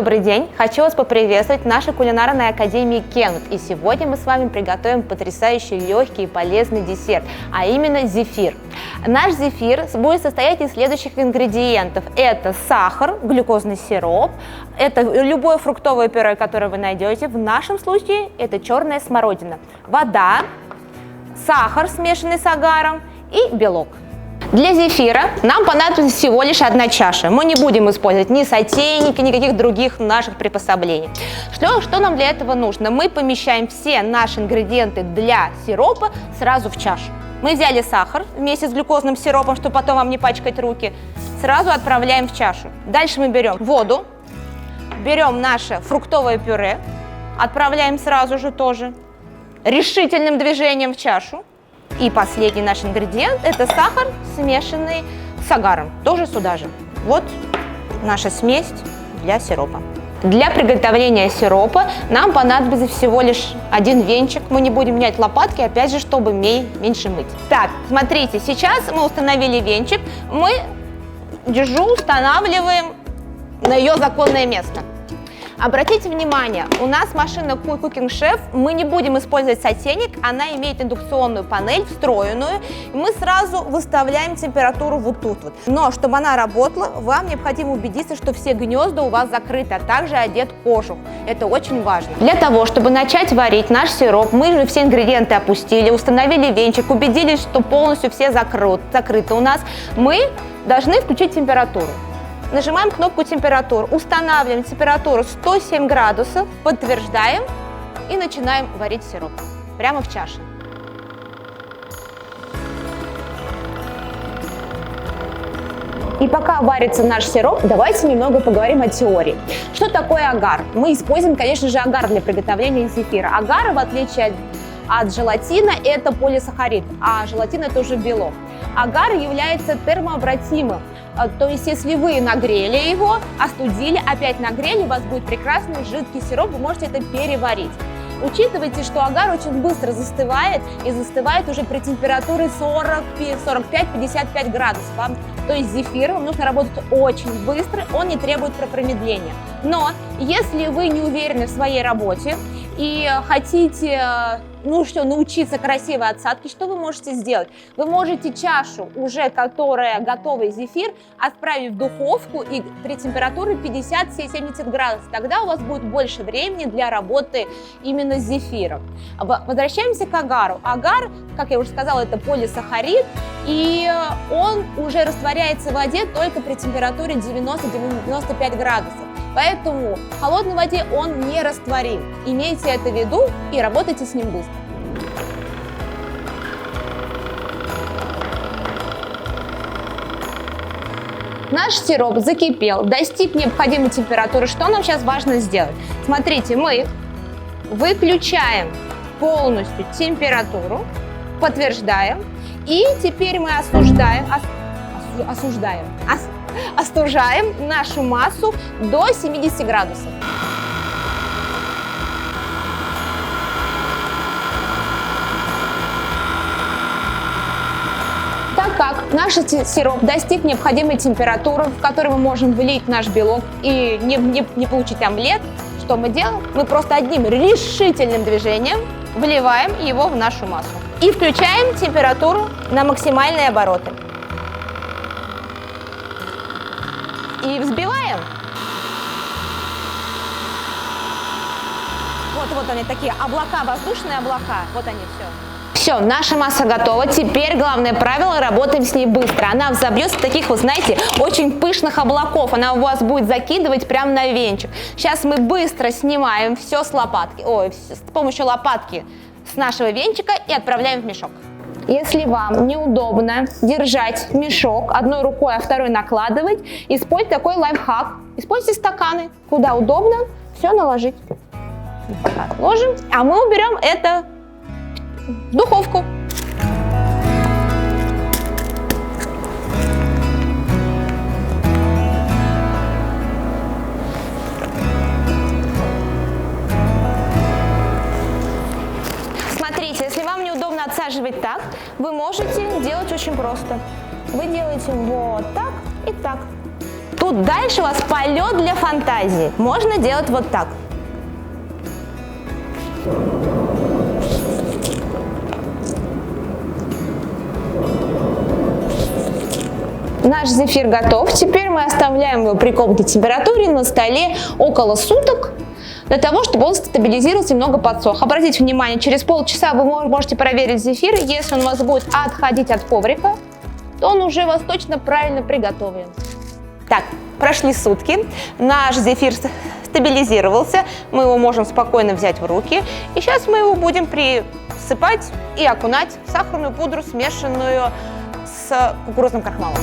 добрый день! Хочу вас поприветствовать в нашей кулинарной академии Kenwood. И сегодня мы с вами приготовим потрясающий легкий и полезный десерт, а именно зефир. Наш зефир будет состоять из следующих ингредиентов. Это сахар, глюкозный сироп, это любое фруктовое пюре, которое вы найдете. В нашем случае это черная смородина, вода, сахар, смешанный с агаром, и белок. Для зефира нам понадобится всего лишь 1 чаша. Мы не будем использовать ни сотейники, никаких других наших приспособлений. Что нам для этого нужно? Мы помещаем все наши ингредиенты для сиропа сразу в чашу. Мы взяли сахар вместе с глюкозным сиропом, чтобы потом вам не пачкать руки. Сразу отправляем в чашу. Дальше мы берем воду, берем наше фруктовое пюре, отправляем сразу же тоже решительным движением в чашу. И последний наш ингредиент – это сахар, смешанный с агаром, тоже сюда же. Вот наша смесь для сиропа. Для приготовления сиропа нам понадобится всего лишь 1 венчик. Мы не будем менять лопатки, опять же, чтобы меньше мыть. Так, смотрите, сейчас мы установили венчик. Мы дежу устанавливаем на ее законное место. Обратите внимание, у нас машина Cooking Chef, мы не будем использовать сотейник, она имеет индукционную панель встроенную, и мы сразу выставляем температуру вот тут вот. Но чтобы она работала, вам необходимо убедиться, что все гнезда у вас закрыты, а также одет кожух. Это очень важно. Для того, чтобы начать варить наш сироп, мы же все ингредиенты опустили, установили венчик, убедились, что полностью все закрыты у нас, мы должны включить температуру. Нажимаем кнопку температуры, устанавливаем температуру 107 градусов, подтверждаем и начинаем варить сироп прямо в чаше. И пока варится наш сироп, давайте немного поговорим о теории. Что такое агар? Мы используем, конечно же, агар для приготовления зефира. Агар, в отличие от желатина, это полисахарид, а желатин это уже белок. Агар является термообратимым, то есть если вы нагрели его, остудили, опять нагрели, у вас будет прекрасный жидкий сироп, вы можете это переварить. Учитывайте, что агар очень быстро застывает и застывает уже при температуре 45-55 градусов. То есть зефир вам нужно работать очень быстро, он не требует промедления. Но если вы не уверены в своей работе и хотите научиться красивой отсадке, что вы можете сделать? Вы можете чашу, уже которая готовый зефир, отправить в духовку и при температуре 50-70 градусов. Тогда у вас будет больше времени для работы именно с зефиром. Возвращаемся к агару. Агар, как я уже сказала, это полисахарид, и он уже растворяется в воде только при температуре 90-95 градусов. Поэтому в холодной воде он не растворим. Имейте это в виду и работайте с ним быстро. Наш сироп закипел, достиг необходимой температуры. Что нам сейчас важно сделать? Смотрите, мы выключаем полностью температуру, подтверждаем, и теперь мы остужаем нашу массу до 70 градусов. Так как наш сироп достиг необходимой температуры, в которой мы можем влить наш белок и не получить омлет, что мы делаем? Мы просто одним решительным движением вливаем его в нашу массу. И включаем температуру на максимальные обороты. И взбиваем. Вот они такие облака, воздушные облака. Вот они все. Все, наша масса готова. Теперь главное правило, работаем с ней быстро. Она взобьется в таких, вот знаете, очень пышных облаков. Она у вас будет закидывать прямо на венчик. Сейчас мы быстро снимаем все с лопатки, с помощью лопатки с нашего венчика и отправляем в мешок. Если вам неудобно держать мешок одной рукой, а второй накладывать, используйте такой лайфхак. Используйте стаканы, куда удобно, все наложить. Так, ложим, а мы уберем это в духовку. Смотрите, если вам неудобно отсаживать так, вы можете делать очень просто. Вы делаете вот так и так. Тут Тут дальше у вас полет для фантазии. Можно делать вот так. Наш зефир готов. Теперь мы оставляем его при комнатной температуре на столе около суток, для того, чтобы он стабилизировался и немного подсох. Обратите внимание, через полчаса вы можете проверить зефир. Если он у вас будет отходить от коврика, то он уже у вас точно правильно приготовлен. Так, прошли сутки, наш зефир стабилизировался, мы его можем спокойно взять в руки. И сейчас мы его будем присыпать и окунать в сахарную пудру, смешанную с кукурузным крахмалом.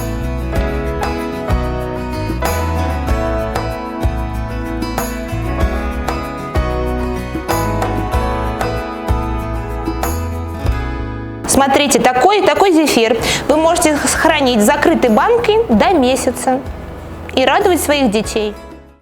Смотрите, такой зефир вы можете хранить закрытой банкой до месяца и радовать своих детей.